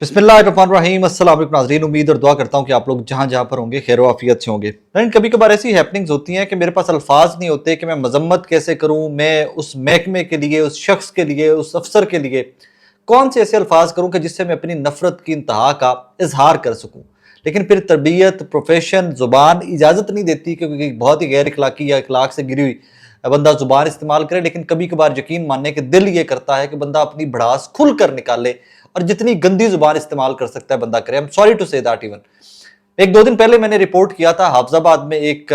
बिस्मिल्लाहिर्रहमानिर्रहीम। अस्सलाम वालेकुम नाज़रीन, उम्मीद और दुआ करता हूँ कि आप लोग जहाँ जहाँ पर होंगे खैर आफियत से होंगे। लेकिन कभी कभार ऐसी हैपनिंग्स होती हैं कि मेरे पास अल्फाज नहीं होते कि मैं मजम्मत कैसे करूँ, मैं उस महकमे के लिए, उस शख्स के लिए, उस अफसर के लिए कौन से ऐसे अल्फाज करूँ कि जिससे मैं अपनी नफरत की इंतहा का इजहार कर सकूँ। लेकिन फिर तरबियत, प्रोफेशन, ज़ुबान इजाज़त नहीं देती, क्योंकि बहुत ही गैर इखलाकी या इखलाक से गिरी हुई बंदा ज़ुबान इस्तेमाल करे। लेकिन कभी कभार यकीन मानने के दिल ये करता है कि बंदा अपनी भड़ास खुल कर निकाले और जितनी गंदी जुबान इस्तेमाल कर सकता है बंदा करे। I am sorry to say that. Even एक दो दिन पहले मैंने रिपोर्ट किया था हाफजाबाद में एक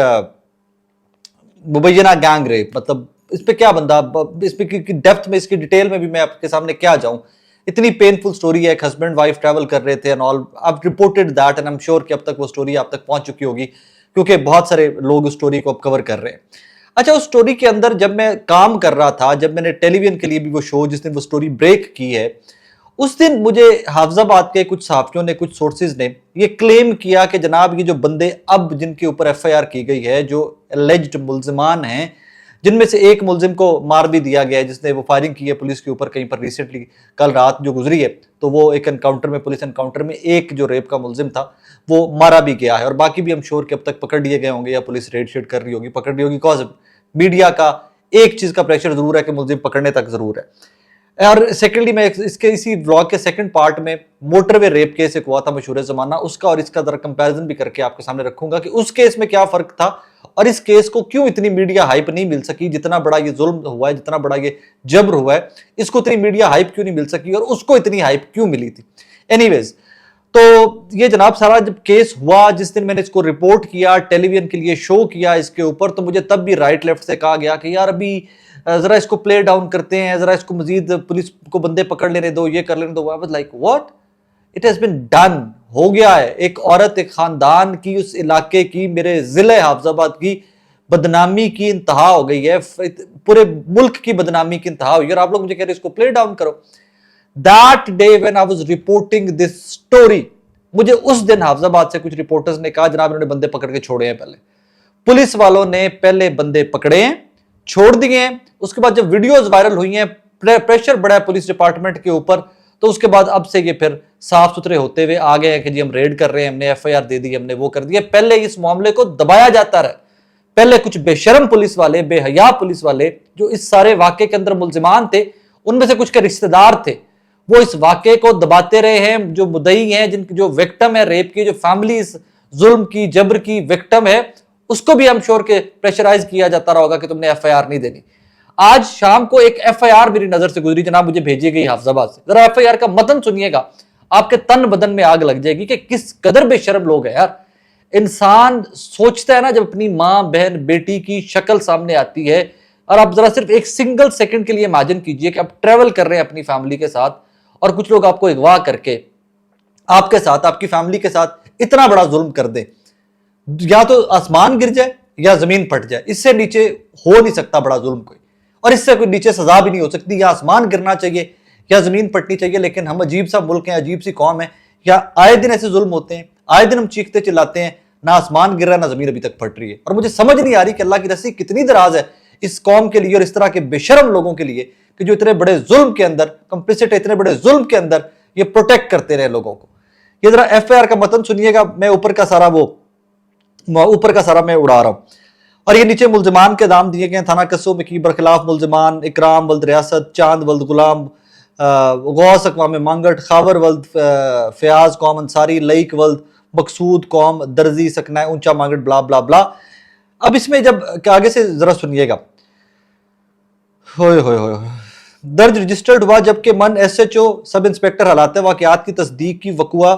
मुबैना गैंग रेप। मतलब इस पे क्या बंदा, इस पे की डेप्थ में, इसकी डिटेल में भी मैं आपके सामने क्या जाऊं। इतनी पेनफुल स्टोरी है। एक हस्बैंड वाइफ ट्रैवल कर रहे थे and all. I reported that and I am sure कि अब तक वो स्टोरी आप तक पहुंच चुकी होगी, क्योंकि बहुत सारे लोग उस स्टोरी को अब कवर कर रहे हैं। अच्छा, उस स्टोरी के अंदर जब मैं काम कर रहा था, जब मैंने टेलीविजन के लिए भी वो शो, जिस दिन वो स्टोरी ब्रेक की है, उस दिन मुझे हाफजाबाद के कुछ सहाफियों ने, कुछ सोर्सेज ने ये क्लेम किया कि जनाब ये जो बंदे अब जिनके ऊपर एफआईआर की गई है, जो एलिज्ड मुल्जिमान हैं, जिनमें से एक मुल्जिम को मार भी दिया गया है, जिसने वो फायरिंग की है पुलिस के ऊपर कहीं पर रिसेंटली, कल रात जो गुजरी है, तो वो एक एनकाउंटर में, पुलिस एनकाउंटर में एक जो रेप का मुल्जिम था वो मारा भी गया है। और बाकी भी हम श्योर कि अब तक पकड़ लिए गए होंगे या पुलिस रेड शेड कर रही होगी, पकड़ रही होगी। बिकॉज मीडिया का एक चीज का प्रेशर जरूर है कि मुल्जिम पकड़ने तक जरूर है। और सेकेंडली मैं इसके इसी व्लॉग के सेकंड पार्ट में मोटरवे रेप केस एक हुआ था मशहूर जमाना, उसका और इसका जरा कंपैरिजन भी करके आपके सामने रखूंगा कि उस केस में क्या फर्क था और इस केस को क्यों इतनी मीडिया हाइप नहीं मिल सकी। जितना बड़ा ये जुल्म हुआ है, जितना बड़ा ये जब्र हुआ है, इसको इतनी मीडिया हाइप क्यों नहीं मिल सकी और उसको इतनी हाइप क्यों मिली थी। एनीवेज, तो ये जनाब सारा जब केस हुआ, जिस दिन मैंने इसको रिपोर्ट किया, टेलीविजन के लिए शो किया इसके ऊपर, तो मुझे तब भी राइट लेफ्ट से कहा गया कि यार अभी जरा इसको प्ले डाउन करते हैं, जरा इसको मजीद पुलिस को बंदे पकड़ लेने दो, ये कर लेने दो। I was like what, it has been done, हो गया है। एक औरत, एक खानदान की, उस इलाके की, मेरे जिले हाफजाबाद की बदनामी की इंतहा हो गई है, पूरे मुल्क की बदनामी की इंतहा हुई है और आप लोग मुझे कह रहे इसको प्ले डाउन करो। That day when I was reporting this story, मुझे उस दिन हाफजाबाद से कुछ रिपोर्टर्स ने कहा जनाब इन्होंने बंदे पकड़ के छोड़े हैं। पहले पुलिस वालों ने पहले बंदे पकड़े हैं, छोड़ दिए हैं। उसके बाद जब वीडियोस वायरल हुई हैं, प्रेशर बढ़ा है पुलिस डिपार्टमेंट के ऊपर, तो उसके बाद अब से ये फिर साफ सुथरे होते हुए आ गए हैं कि जी हम रेड कर रहे हैं, हमने एफआईआर दे दी, हमने वो कर दिया। पहले इस मामले को दबाया जाता रहा। पहले कुछ बेशरम पुलिस वाले, बेहया पुलिस वाले जो इस सारे वाकये के अंदर मुल्जिमान थे, उनमें से कुछ के रिश्तेदार थे, वो इस वाकये को दबाते रहे हैं। जो मुद्दई हैं, जिनकी जो विक्टिम है रेप की, जो फैमिली इस जुल्म की, जबर की विक्टिम है, उसको भी हम श्योर के प्रेशराइज किया जाता रहा होगा कि तुमने एफआईआर नहीं देनी। आज शाम को एक एफआईआर मेरी नजर से गुजरी जनाब, मुझे भेजी गई हाफजाबाद से। जरा एफआईआर का मतन सुनिएगा, आपके तन बदन में आग लग जाएगी कि किस कदर बेशरम लोग हैं यार। इंसान सोचता है ना, जब अपनी मां, बहन, बेटी की शक्ल सामने आती है, और आप जरा सिर्फ एक सिंगल सेकंड के लिए इमेजिन कीजिए कि आप ट्रेवल कर रहे हैं अपनी फैमिली के साथ और कुछ लोग आपको अगवा करके आपके साथ, आपकी फैमिली के साथ इतना बड़ा जुल्म कर दे, या तो आसमान गिर जाए या जमीन फट जाए, इससे नीचे हो नहीं सकता बड़ा जुल्म कोई, और इससे कोई नीचे सजा भी नहीं हो सकती। या आसमान गिरना चाहिए या जमीन फटनी चाहिए। लेकिन हम अजीब सा मुल्क है, अजीब सी कौम है, या आए दिन ऐसे जुल्म होते हैं, आए दिन हम चीखते चिल्लाते हैं, ना आसमान गिर रहा है ना जमीन अभी तक फट रही है। और मुझे समझ नहीं आ रही कि अल्लाह की रस्सी कितनी दराज है इस कौम के लिए और इस तरह के बेशरम लोगों के लिए कि जो इतने बड़े जुल्म के अंदर कंप्लिसिट है, इतने बड़े जुल्म के अंदर ये प्रोटेक्ट करते रहे लोगों को। ये जरा एफआईआर का मतन सुनिएगा। मैं ऊपर का सारा मैं उड़ा रहा हूं और ये नीचे मुल्जिमान के नाम दिए गए। थाना कस्सो में की बरखिलाफ मुल्जिमान: इकराम वल्द रियासत, चांद वल्द गुलाम, गौस अकवाम मांगट, खावर वल्द फयाज कौम अंसारी, लईक वल्द मकसूद कौम दर्जी सकना ऊंचा मांगट, ब्ला ब्ला ब्ला। अब इसमें जब आगे से जरा सुनिएगा, दर्ज रजिस्टर्ड हुआ जबकि मन एसएचओ सब इंस्पेक्टर हालात वाकयात की तस्दीक की वकुआ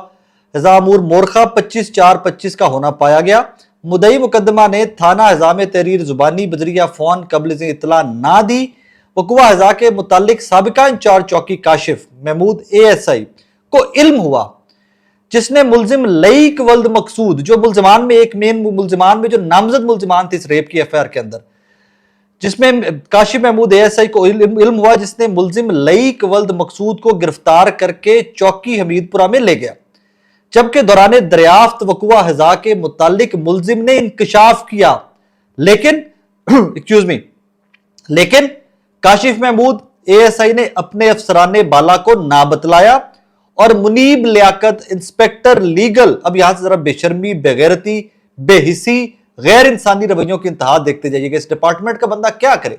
हजामूर मोरखा 25/4/25 का होना पाया गया। मुदई मुकदमा ने थाना हजाम तहरीर जुबानी बजरिया फोन कबल से इतला ना दी। वकुआ हजा के मुतालिक साबिका इंचार्ज चौकी काशिफ महमूद एएसआई को इल्म हुआ, जिसने मुलजिम लईक वल्द मकसूद, जो मुलजमान में एक मेन मुलजमान में जो नामजद मुलजमान थे इस रेप की एफआईआर के अंदर, जिसमें काशिफ महमूद एएसआई को इल्म हुआ, जिसने मुलजिम लईक वल्द मकसूद को गिरफ्तार करके चौकी हमीदपुरा में ले गया। जबकि दौरान दरियाफ्त वकुआ हजा के मुतालिक मुलजिम ने इंकशाफ किया, लेकिन लेकिन काशिफ महमूद एएसआई ने अपने अफसराने बाला को ना बतलाया और मुनीब लियाकत इंस्पेक्टर लीगल। अब यहां से जरा बेशर्मी, बेगैरती, बेहिसी, गैर इंसानी रवैयों की इंतहा देखते जाइएगा। इस डिपार्टमेंट का बंदा क्या करे।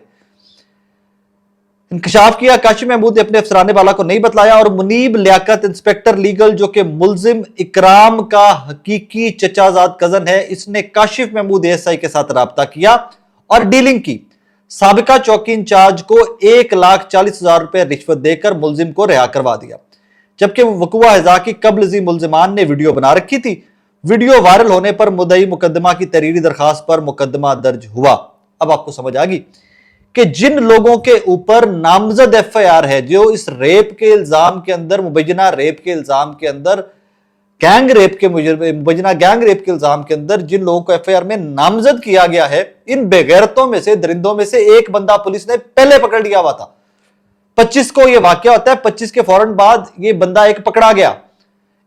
इंकशाफ किया, काशिफ महमूद ने अपने अफसराने वाला को नहीं बतलाया और मुनीब लियाकत इंस्पेक्टर लीगल जो कि मुलजिम इकराम का हकीकी चचाजाद कजन है, इसने काशिफ महमूद एएसआई के साथ राब्ता किया और डीलिंग की। साबिका चौकी इंचार्ज को 1,40,000 रुपए रिश्वत देकर मुलजिम को रिहा करवा दिया, जबकि वकुआ हजा की कब्ल मुलजिमान ने वीडियो बना रखी थी। वीडियो वायरल होने पर मुद्दई मुकदमा की तहरीरी दरखास्त पर मुकदमा दर्ज हुआ। अब आपको समझ आ गई कि जिन लोगों के ऊपर नामजद एफआईआर है, जो इस रेप के इल्जाम के अंदर, मुबैना रेप के इल्जाम के अंदर, मुबैना गैंग रेप के इल्जाम के अंदर जिन लोगों को एफआईआर में नामजद किया गया है, इन बेगैरतों में से, दरिंदों में से एक बंदा पुलिस ने पहले पकड़ लिया हुआ था। 25 को यह वाकया होता है, 25 के फौरन बाद यह बंदा एक पकड़ा गया।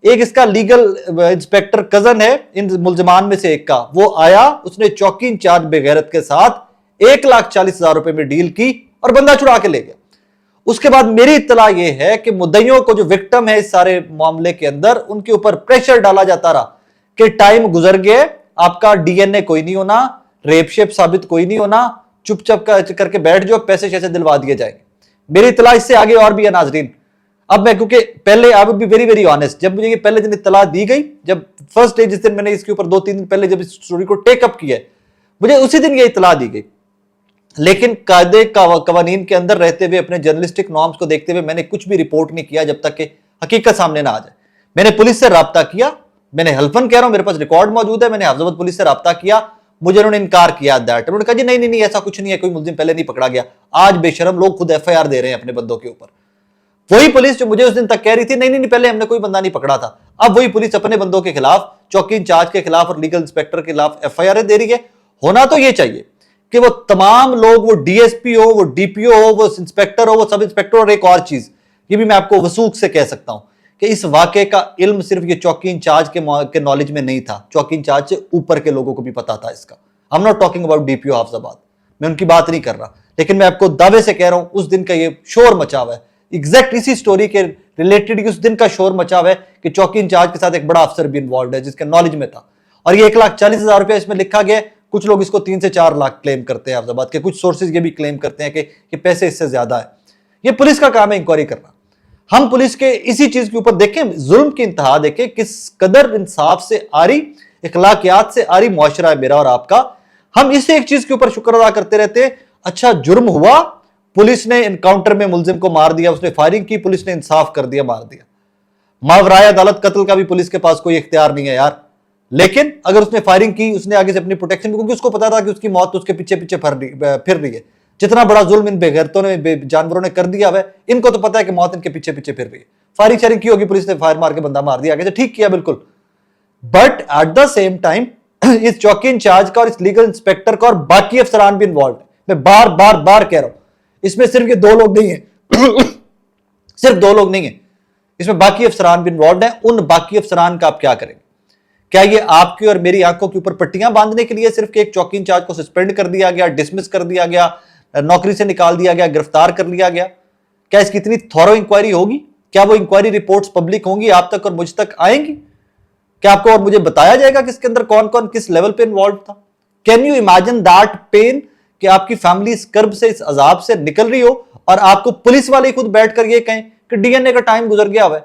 एक इसका लीगल इंस्पेक्टर कजन है इन मुलजमान में से एक का, वो आया, उसने चौकी इंचार्ज बेगैरत के साथ 1,40,000 रुपए में डील की और बंदा छुड़ा के ले गया। उसके बाद मेरी इत्तला यह है कि मुद्दइयों को, जो विक्टिम है इस सारे मामले के अंदर, उनके ऊपर प्रेशर डाला जाता रहा कि टाइम गुजर गए, आपका डीएनए कोई नहीं होना, रेप शेप साबित कोई नहीं होना, चुपचाप करके बैठ जाओ, पैसे शैसे दिलवा दिए जाएंगे। मेरी इत्तला इससे आगे और भी है नाजरीन। अब मैं, क्योंकि पहले, I will be very very honest, जब मुझे ये पहले दिन इत्तला दी गई, जब फर्स्ट डे, जिस दिन मैंने इसके ऊपर 2-3 दिन पहले जब इस स्टोरी को टेकअप किया, मुझे उसी दिन ये इत्तला दी गई। लेकिन कायदे कवानीन के अंदर रहते हुए, अपने जर्नलिस्टिक नॉर्म्स को देखते हुए, मैंने कुछ भी रिपोर्ट नहीं किया जब तक कि हकीकत सामने ना आ जाए। मैंने पुलिस से राब्ता किया, मैंने हल्फन कह रहा हूं, मेरे पास रिकॉर्ड मौजूद है, मैंने हफ्जाबाद पुलिस से राब्ता किया, मुझे उन्होंने इनकार किया दैट। उन्होंने कहा जी नहीं नहीं नहीं, ऐसा कुछ नहीं है, कोई मुलजिम पहले नहीं पकड़ा गया। आज बेशरम लोग खुद एफआईआर दे रहे हैं अपने बंदों के ऊपर। वही पुलिस जो मुझे उस दिन तक कह रही थी नहीं नहीं पहले हमने कोई बंदा नहीं पकड़ा था, अब वही पुलिस अपने बंदों के खिलाफ, चौकी इंचार्ज के खिलाफ और लीगल इंस्पेक्टर के खिलाफ एफआईआर दे रही है। होना तो ये चाहिए कि वो तमाम लोग, वो डीएसपी हो, वो डीपीओ हो, वो इंस्पेक्टर हो, वो सब इंस्पेक्टर, और एक और चीज ये भी मैं आपको वसूख से कह सकता हूं कि इस वाकये का इल्म सिर्फ ये चौकी इंचार्ज के नॉलेज में नहीं था, चौकी इंचार्ज से ऊपर के लोगों को भी पता था इसका। I am not talking about DPO Hafizabad, मैं उनकी बात नहीं कर रहा, लेकिन मैं आपको दावे से कह रहा हूं उस दिन का ये शोर मचा हुआ है, एग्जैक्ट इसी स्टोरी के रिलेटेड उस दिन का शोर मचा हुआ है कि चौकी इंचार्ज के साथ एक बड़ा अफसर भी इन्वॉल्व है जिसके नॉलेज में था, और ये 1,40,000 रुपया इसमें लिखा गया। कुछ लोग इसको 3 से 4 लाख क्लेम करते हैं हफ्जाबाद के, कुछ सोर्सेज ये भी क्लेम करते हैं कि पैसे इससे ज्यादा है। ये पुलिस का काम है इंक्वायरी करना। हम पुलिस के इसी चीज के ऊपर देखें, जुल्म की इंतहा देखें, किस कदर इंसाफ से आरी, इखलाकियात से आरी मुआशरा है मेरा और आपका। हम इस एक चीज के ऊपर शुक्र अदा करते रहते हैं, अच्छा जुर्म हुआ, पुलिस ने इनकाउंटर में मुलजिम को मार दिया, उसने फायरिंग की, पुलिस ने इंसाफ कर दिया, मार दिया। मावराए अदालत कत्ल का भी पुलिस के पास कोई इख्तियार नहीं है यार। लेकिन अगर उसने फायरिंग की, उसने आगे से अपनी प्रोटेक्शन, क्योंकि उसको पता था कि उसकी मौत उसके पीछे पीछे फिर रही है। जितना बड़ा जुल्म इन बेगैरतों ने, जानवरों ने कर दिया है, इनको तो पता है कि मौत इनके पीछे पीछे फिर रही है। फायरिंग शायरिंग की होगी, पुलिस ने फायर मार के बंदा मार दिया, आगे से ठीक किया बिल्कुल। But at the same time इस चौकी इंचार्ज का और इस लीगल इंस्पेक्टर का और बाकी अफसरान भी इन्वॉल्व है। मैं बार बार बार कह रहा हूं, इसमें सिर्फ ये 2 लोग नहीं है सिर्फ 2 लोग नहीं है, इसमें बाकी अफसरान भी इन्वॉल्व है। उन बाकी अफसरान का आप क्या करेंगे? क्या ये आपकी और मेरी आंखों के ऊपर पट्टियां बांधने के लिए सिर्फ एक चौकी इंचार्ज को सस्पेंड कर दिया गया, डिसमिस कर दिया गया, नौकरी से निकाल दिया गया, गिरफ्तार कर लिया गया? क्या इसकी इतनी थॉरो इंक्वायरी होगी? क्या वो इंक्वायरी रिपोर्ट्स पब्लिक होंगी, आप तक और मुझ तक आएंगी? क्या आपको और मुझे बताया जाएगा कि इसके अंदर कौन कौन किस लेवल पे इन्वॉल्व था? Can you imagine that pain कि आपकी फैमिली इस कर्ब से, इस अजाब से निकल रही हो और आपको पुलिस वाले खुद बैठकर ये कहें कि डीएनए का टाइम गुजर गया हुआ है,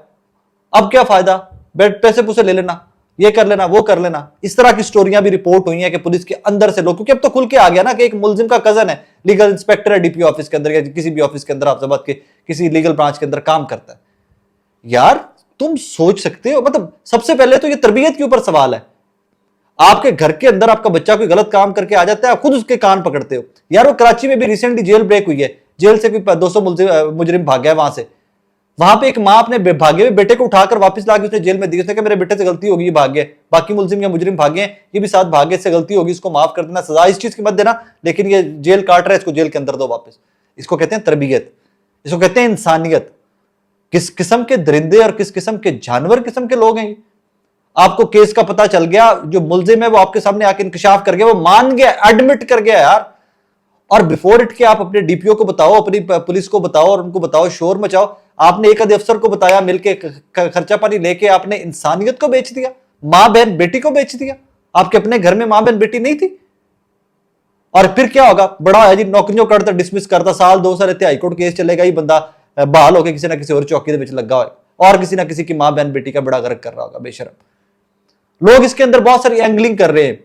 अब क्या फायदा, पैसे पूसे ले लेना, ये कर लेना, वो कर लेना। इस तरह की स्टोरियां भी रिपोर्ट हुई हैं कि पुलिस के अंदर से लोग, क्योंकि अब तो खुल के आ गया ना कि एक मुलजिम का कजन है, लीगल इंस्पेक्टर है डीपीओ ऑफिस के अंदर या किसी भी ऑफिस के अंदर, हफ्जाबाद के किसी लीगल ब्रांच के अंदर काम करता है। यार तुम सोच सकते हो, मतलब सबसे पहले तो ये तरबियत के ऊपर सवाल है। आपके घर के अंदर आपका बच्चा कोई गलत काम करके आ जाता है, आप खुद उसके कान पकड़ते हो। यार वो कराची में भी रिसेंटली जेल ब्रेक हुई है, जेल से भी 200 मुजरिम भाग गए वहां से। वहां पे एक मां अपने भागे हुए बेटे को उठाकर वापस लाके उसने जेल में दी, उसने कहा मेरे बेटे से गलती होगी, ये भाग गए, बाकी मुलजिम या मुजरिम भागे हैं, ये भी साथ भागे, से गलती होगी, इसको माफ कर देना, सजा इस चीज की मत देना, लेकिन ये जेल काट रहा है, इसको जेल के अंदर दो वापस। इसको कहते हैं तरबियत, इसको कहते हैं इंसानियत। किस किस्म के दरिंदे और किस किस्म के जानवर किस्म के लोग हैं। आपको केस का पता चल गया, जो मुलजिम है वो आपके सामने आके इंकशाफ कर गया, वो मान गया, एडमिट कर गया यार, और बिफोर इट के आप अपने डीपीओ को बताओ, अपनी पुलिस को बताओ और उनको बताओ, शोर मचाओ। आपने एक आधे अफसर को बताया, मिलके खर्चा पानी लेके आपने इंसानियत को बेच दिया, मां बहन बेटी को बेच दिया। आपके अपने घर में मां बहन बेटी नहीं थी? और फिर क्या होगा? बड़ा है जी, नौकरियों करता, डिसमिस करता, साल 2 साल इतने हाईकोर्ट केस चलेगा ही, बंदा बहाल होकर किसी ना किसी और चौकी के लगा हो और किसी ना किसी की मां बहन बेटी का बड़ा गर्क कर रहा होगा बेशरम। लोग इसके अंदर बहुत सारी एंगलिंग कर रहे हैं,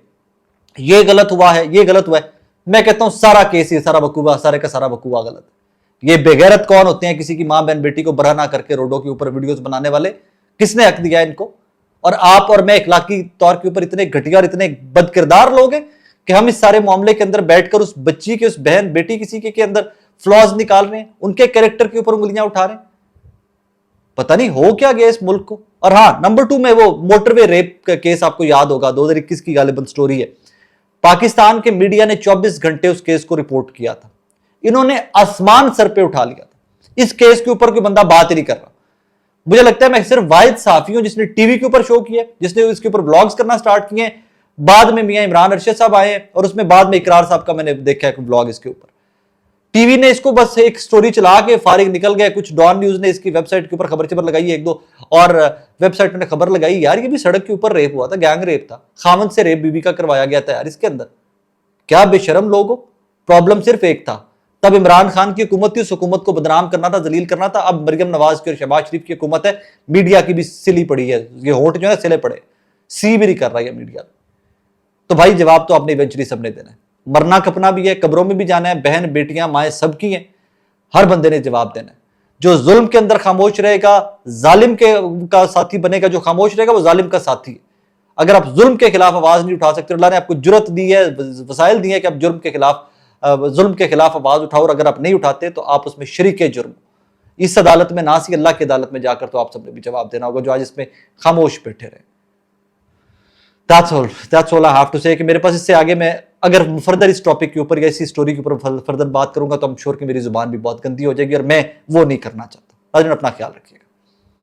ये गलत हुआ है, ये गलत हुआ है। मैं कहता हूं सारा केस ये सारा बकूबा, सारे का सारा बकूबा गलत है। ये बेगैरत कौन होते हैं किसी की मां बहन बेटी को बरहना करके रोडों के ऊपर वीडियोस बनाने वाले? किसने हक दिया इनको? और आप और मैं इखलाकी तौर के ऊपर इतने घटिया और इतने बदकिरदार लोग हैं कि हम इस सारे मामले के अंदर बैठकर उस बच्ची के, उस बहन बेटी किसी के अंदर फ्लॉज निकाल रहे हैं, उनके कैरेक्टर के ऊपर उंगलियां उठा रहे हैं। पता नहीं हो क्या गया इस मुल्क को। और हाँ, नंबर 2 में वो मोटरवे रेप का केस आपको याद होगा, 2021 की गालिबन स्टोरी है। पाकिस्तान के मीडिया ने 24 घंटे उस केस को रिपोर्ट किया था। इन्होंने आसमान सर पे उठा लिया था। इस केस के ऊपर कोई बंदा बात ही नहीं कर रहा। मुझे लगता है मैं सिर्फ वाहिद सहाफी हूं जिसने टीवी के ऊपर शो किया, जिसने इसके ऊपर ब्लॉग्स करना स्टार्ट किए। बाद में मियां इमरान अरशद साहब आए और उसमें बाद में इकरार साहब का मैंने देखा है ब्लॉग इसके ऊपर। टीवी ने इसको बस एक स्टोरी चला के फारिग निकल गए। कुछ डॉन न्यूज ने इसकी वेबसाइट के ऊपर खबर लगाई, 1-2 और वेबसाइट ने खबर लगाई, यार ये भी सड़क के ऊपर रेप हुआ था, गैंग रेप था, खामद से रेप बीबी का करवाया गया था। यार इसके अंदर क्या बेशरम लोग हो। प्रॉब्लम सिर्फ एक था, तब इमरान खान की हुकूमत थी, उस हुकूमत को बदनाम करना था, जलील करना था। अब मरियम नवाज की और शहबाज शरीफ की हुकूमत है, मीडिया की भी सिली पड़ी है, ये होंठ जो है सिले पड़े, सी भी नहीं कर रहा है मीडिया। तो भाई जवाब तो आपने इवेंचुअली सबने देना है, मरना कपना भी है, कब्रों में भी जाना है, बहन बेटियां माएँ सबकी हैं, हर बंदे ने जवाब देना है। जो जुल्म के अंदर खामोश रहेगा जालिम के का साथी बनेगा, जो खामोश रहेगा वो जालिम का साथी है। अगर आप जुल्म के खिलाफ आवाज नहीं उठा सकते, अल्लाह ने आपको जुर्रत दी है, वसाइल दिए हैं कि आप जुल्म के खिलाफ आवाज उठाओ, और अगर आप नहीं उठाते तो आप उसमें शरीक जुर्म। इस अदालत में ना सी अल्लाह की अदालत में जाकर तो आप सबने भी जवाब देना होगा जो आज इसमें खामोश बैठे रहे। That's all I have to say कि मेरे पास इससे आगे मैं अगर फर्दर इस टॉपिक के ऊपर या इसी स्टोरी के ऊपर फर्दर बात करूंगा तो I'm श्योर कि मेरी जुबान भी बहुत गंदी हो जाएगी और मैं वो नहीं करना चाहता। अपना ख्याल रखिए।